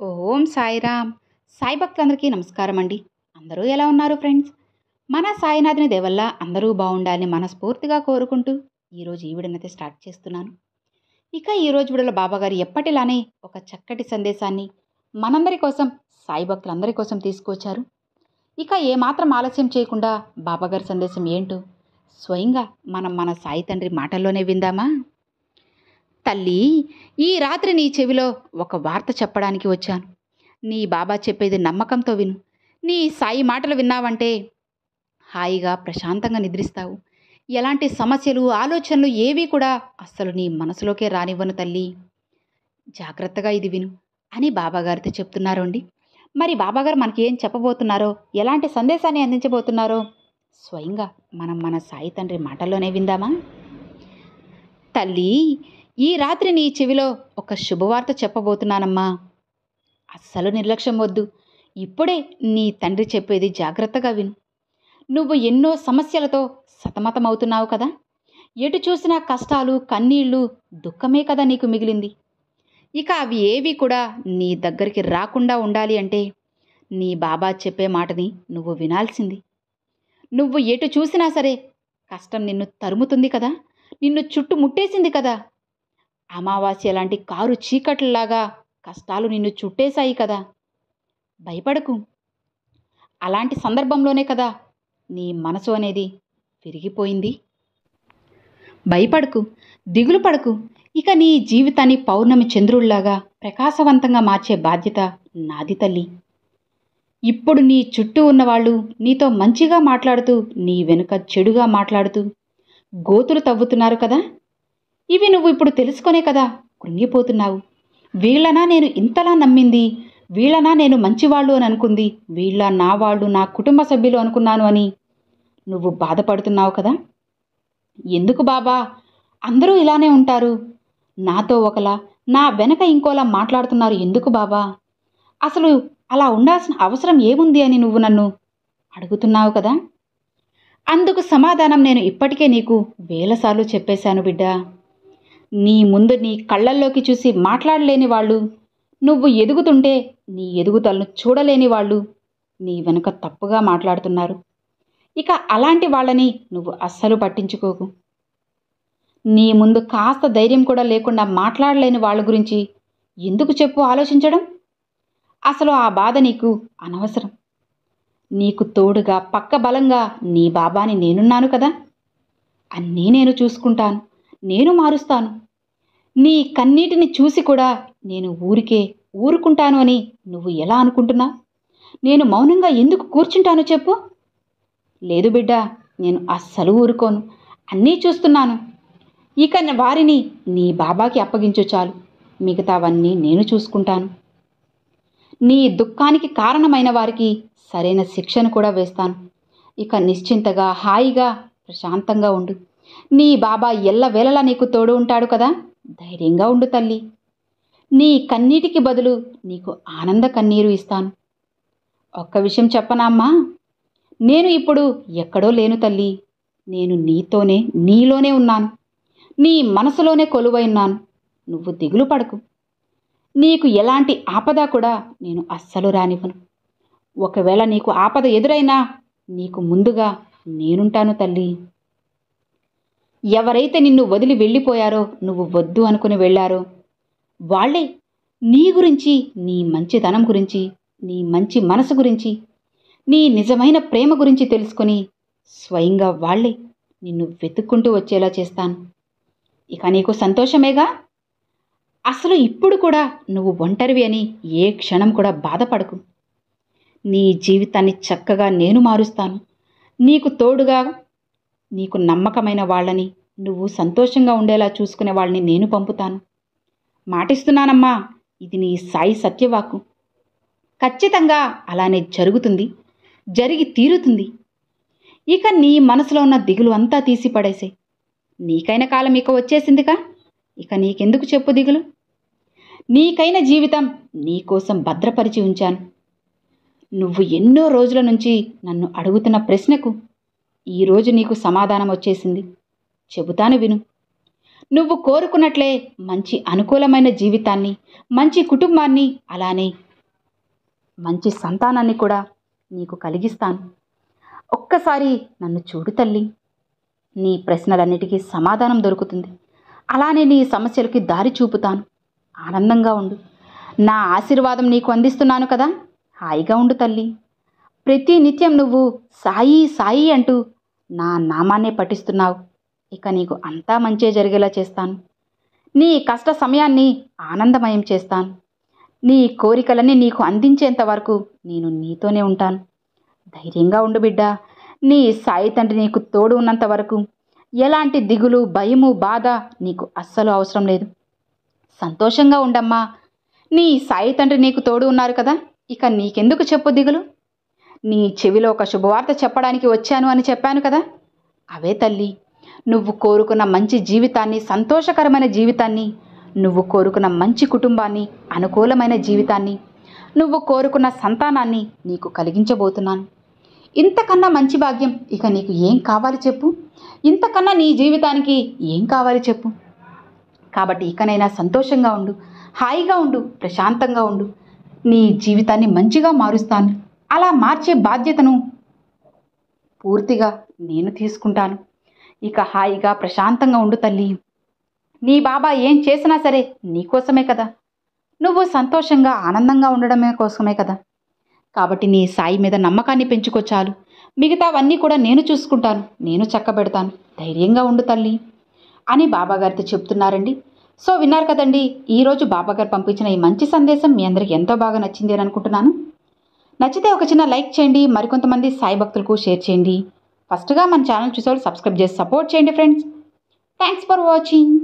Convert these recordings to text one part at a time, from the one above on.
ఓం సాయిరామ్. సాయి భక్తులందరికీ నమస్కారం అండి. అందరూ ఎలా ఉన్నారు ఫ్రెండ్స్? మన సాయినాథుని దేవల్ల అందరూ బాగుండాలని మనస్ఫూర్తిగా కోరుకుంటూ ఈరోజు ఈ వీడియోనైతే స్టార్ట్ చేస్తున్నాను. ఇక ఈరోజు వీడియోలో బాబాగారు ఎప్పటిలానే ఒక చక్కటి సందేశాన్ని మనందరి కోసం, సాయి భక్తులందరి కోసం తీసుకొచ్చారు. ఇక ఏమాత్రం ఆలస్యం చేయకుండా బాబాగారి సందేశం ఏంటో స్వయంగా మన సాయి తండ్రి మాటల్లోనే విందామా? తల్లి, ఈ రాత్రి నీ చెవిలో ఒక వార్త చెప్పడానికి వచ్చాను. నీ బాబా చెప్పేది నమ్మకంతో విను. నీ సాయి మాటలు విన్నావంటే హాయిగా ప్రశాంతంగా నిద్రిస్తావు. ఎలాంటి సమస్యలు, ఆలోచనలు ఏవీ కూడా అస్సలు నీ మనసులోకే రానివ్వను తల్లి. జాగ్రత్తగా ఇది విను అని బాబాగారితో చెప్తున్నారు అండి. మరి బాబాగారు మనకి ఏం చెప్పబోతున్నారో, ఎలాంటి సందేశాన్ని అందించబోతున్నారో స్వయంగా మన సాయి తండ్రి మాటల్లోనే విందామా? తల్లి, ఈ రాత్రి నీ చెవిలో ఒక శుభవార్త చెప్పబోతున్నానమ్మా. అస్సలు నిర్లక్ష్యం వద్దు. ఇప్పుడే నీ తండ్రి చెప్పేది జాగ్రత్తగా విను. నువ్వు ఎన్నో సమస్యలతో సతమతమవుతున్నావు కదా. ఎటు చూసినా కష్టాలు, కన్నీళ్లు, దుఃఖమే కదా నీకు మిగిలింది. ఇక అవి ఏవి కూడా నీ దగ్గరికి రాకుండా ఉండాలి అంటే నీ బాబా చెప్పే మాటని నువ్వు వినాల్సింది. నువ్వు ఎటు చూసినా సరే కష్టం నిన్ను తరుముతుంది కదా, నిన్ను చుట్టుముట్టేసింది కదా. అమావాస్య లాంటి కారు చీకట్లలాగా కష్టాలు నిన్ను చుట్టేశాయి కదా. భయపడకు. అలాంటి సందర్భంలోనే కదా నీ మనసు అనేది విరిగిపోయింది. భయపడకు, దిగులు పడకు. ఇక నీ జీవితాన్ని పౌర్ణమి చంద్రుళ్లాగా ప్రకాశవంతంగా మార్చే బాధ్యత నాది తల్లి. ఇప్పుడు నీ చుట్టూ ఉన్నవాళ్ళు నీతో మంచిగా మాట్లాడుతూ, నీ వెనుక చెడుగా మాట్లాడుతూ గోతులు తవ్వుతున్నారు కదా. ఇవి నువ్వు ఇప్పుడు తెలుసుకొనే కదా కృంగిపోతున్నావు. వీళ్ళనా నేను ఇంతలా నమ్మింది, వీళ్ళనా నేను మంచివాళ్ళు అని అనుకుంది, వీళ్ళ నా వాళ్ళు, నా కుటుంబ సభ్యులు అనుకున్నాను అని నువ్వు బాధపడుతున్నావు కదా. ఎందుకు బాబా అందరూ ఇలానే ఉంటారు, నాతో ఒకలా, నా వెనక ఇంకోలా మాట్లాడుతున్నారు ఎందుకు బాబా? అసలు అలా ఉండాల్సిన అవసరం ఏముంది అని నువ్వు నన్ను అడుగుతున్నావు కదా. అందుకు సమాధానం నేను ఇప్పటికే నీకు వేలసార్లు చెప్పేశాను బిడ్డ. నీ ముందు నీ కళ్ళల్లోకి చూసి మాట్లాడలేని వాళ్ళు, నువ్వు ఎదుగుతుంటే నీ ఎదుగుదలను చూడలేని వాళ్ళు నీ వెనుక తప్పుగా మాట్లాడుతున్నారు. ఇక అలాంటి వాళ్ళని నువ్వు అస్సలు పట్టించుకోకు. నీ ముందు కాస్త ధైర్యం కూడా లేకుండా మాట్లాడలేని వాళ్ళ గురించి ఎందుకు చెప్పు ఆలోచించడం? అసలు ఆ బాధ నీకు అనవసరం. నీకు తోడుగా పక్క బలంగా నీ బాబాని నేనున్నాను కదా. అన్నీ నేను చూసుకుంటాను, నేను మారుస్తాను. నీ కన్నీటిని చూసి కూడా నేను ఊరుకుంటాను అని నువ్వు ఎలా అనుకుంటున్నావు? నేను మౌనంగా ఎందుకు కూర్చుంటాను చెప్పు? లేదు బిడ్డ, నేను అస్సలు ఊరుకోను. అన్నీ చూస్తున్నాను. ఇక వారిని నీ బాబాకి అప్పగించు చాలు. మిగతావన్నీ నేను చూసుకుంటాను. నీ దుఃఖానికి కారణమైన వారికి సరైన శిక్షను కూడా వేస్తాను. ఇక నిశ్చింతగా, హాయిగా, ప్రశాంతంగా ఉండు. నీ బాబా ఎల్లవేళలా నీకు తోడు ఉంటాడు కదా. ధైర్యంగా ఉండు తల్లి. నీ కన్నీటికి బదులు నీకు ఆనంద కన్నీరు ఇస్తాను. ఒక్క విషయం చెప్పనా అమ్మా? నేను ఇప్పుడు ఎక్కడో లేను తల్లి. నేను నీతోనే, నీలోనే ఉన్నాను. నీ మనసులోనే కొలువై ఉన్నాను. నువ్వు దిగులు పడకు. నీకు ఎలాంటి ఆపద కూడా నేను అస్సలు రానివ్వను. ఒకవేళ నీకు ఆపద ఎదురైనా నీకు ముందుగా నేనుంటాను తల్లి. ఎవరైతే నిన్ను వదిలి వెళ్ళిపోయారో, నువ్వు వద్దు అనుకుని వెళ్ళారో వాళ్ళే నీ గురించి, నీ మంచితనం గురించి, నీ మంచి మనసు గురించి, నీ నిజమైన ప్రేమ గురించి తెలుసుకొని స్వయంగా వాళ్ళే నిన్ను వెతుక్కుంటూ వచ్చేలా చేస్తాను. ఇక నీకు సంతోషమేగా. అసలు ఇప్పుడు కూడా నువ్వు ఒంటరివి అని ఏ క్షణం కూడా బాధపడకు. నీ జీవితాన్ని చక్కగా నేను మారుస్తాను. నీకు తోడుగా, నీకు నమ్మకమైన వాళ్ళని, నువ్వు సంతోషంగా ఉండేలా చూసుకునే వాళ్ళని నేను పంపుతాను. మాటిస్తున్నానమ్మా. ఇది నీ సాయి సత్యవాకు. ఖచ్చితంగా అలానే జరుగుతుంది, జరిగి తీరుతుంది. ఇక నీ మనసులో ఉన్న దిగులు అంతా తీసి పడేసే. నీకైన కాలం ఇక వచ్చేసిందిగా. ఇక నీకెందుకు చెప్పు దిగులు? నీకైన జీవితం నీకోసం భద్రపరిచి ఉంచాను. నువ్వు ఎన్నో రోజుల నుంచి నన్ను అడుగుతున్న ప్రశ్నకు ఈరోజు నీకు సమాధానం వచ్చేసింది. చెబుతాను విను. నువ్వు కోరుకున్నట్లే మంచి అనుకూలమైన జీవితాన్ని, మంచి కుటుంబాన్ని, అలానే మంచి సంతానాన్ని కూడా నీకు కలిగిస్తాను. ఒక్కసారి నన్ను చూడు తల్లి, నీ ప్రశ్నలన్నిటికీ సమాధానం దొరుకుతుంది. అలానే నీ సమస్యలకి దారి చూపుతాను. ఆనందంగా ఉండు. నా ఆశీర్వాదం నీకు అందిస్తున్నాను కదా, హాయిగా ఉండు తల్లి. ప్రతి నిత్యం నువ్వు సాయి సాయి అంటూ నా నామాన్నే పఠిస్తున్నావు. ఇక నీకు అంతా మంచే జరిగేలా చేస్తాను. నీ కష్ట సమయాన్ని ఆనందమయం చేస్తాను. నీ కోరికలన్నీ నీకు అందించేంత వరకు నేను నీతోనే ఉంటాను. ధైర్యంగా ఉండు బిడ్డ. నీ సాయి తండ్రి నీకు తోడు ఉన్నంత వరకు ఎలాంటి దిగులు, భయము, బాధ నీకు అస్సలు అవసరం లేదు. సంతోషంగా ఉండమ్మా. నీ సాయి తండ్రి నీకు తోడు ఉన్నారు కదా, ఇక నీకెందుకు చెప్పు దిగులు. నీ చెవిలో ఒక శుభవార్త చెప్పడానికి వచ్చాను అని చెప్పాను కదా, అవే తల్లి. నువ్వు కోరుకున్న మంచి జీవితాన్ని, సంతోషకరమైన జీవితాన్ని, నువ్వు కోరుకున్న మంచి కుటుంబాన్ని, అనుకూలమైన జీవితాన్ని, నువ్వు కోరుకున్న సంతానాన్ని నీకు కలిగించబోతున్నాను. ఇంతకన్నా మంచి భాగ్యం ఇక నీకు ఏం కావాలి చెప్పు. ఇంతకన్నా నీ జీవితానికి ఏం కావాలి చెప్పు. కాబట్టి ఇకనైనా సంతోషంగా ఉండు, హాయిగా ఉండు, ప్రశాంతంగా ఉండు. నీ జీవితాన్ని మంచిగా మారుస్తాను. అలా మార్చే బాధ్యతను పూర్తిగా నేను తీసుకుంటాను. ఇక హాయిగా ప్రశాంతంగా ఉండు తల్లి. నీ బాబా ఏం చేసినా సరే నీకోసమే కదా. నువ్వు సంతోషంగా ఆనందంగా ఉండడమే కోసమే కదా. కాబట్టి నీ సాయి మీద నమ్మకాన్ని పెంచుకో చాలు. మిగతావన్నీ కూడా నేను చూసుకుంటాను, నేను చక్కబెడతాను. ధైర్యంగా ఉండు తల్లి అని బాబాగారితో చెప్తున్నారండి. సో విన్నారు కదండి, ఈరోజు బాబాగారు పంపించిన ఈ మంచి సందేశం మీ అందరికి ఎంతో బాగా నచ్చింది అని అనుకుంటున్నాను. నచ్చితే ఒక చిన్న లైక్ చేయండి, మరికొంతమంది సాయి భక్తులకు షేర్ చేయండి. ఫస్ట్గా మన ఛానల్ చూసేవాళ్ళు సబ్స్క్రైబ్ చేసి సపోర్ట్ చేయండి friends. Thanks for watching.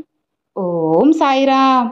Om Sairam.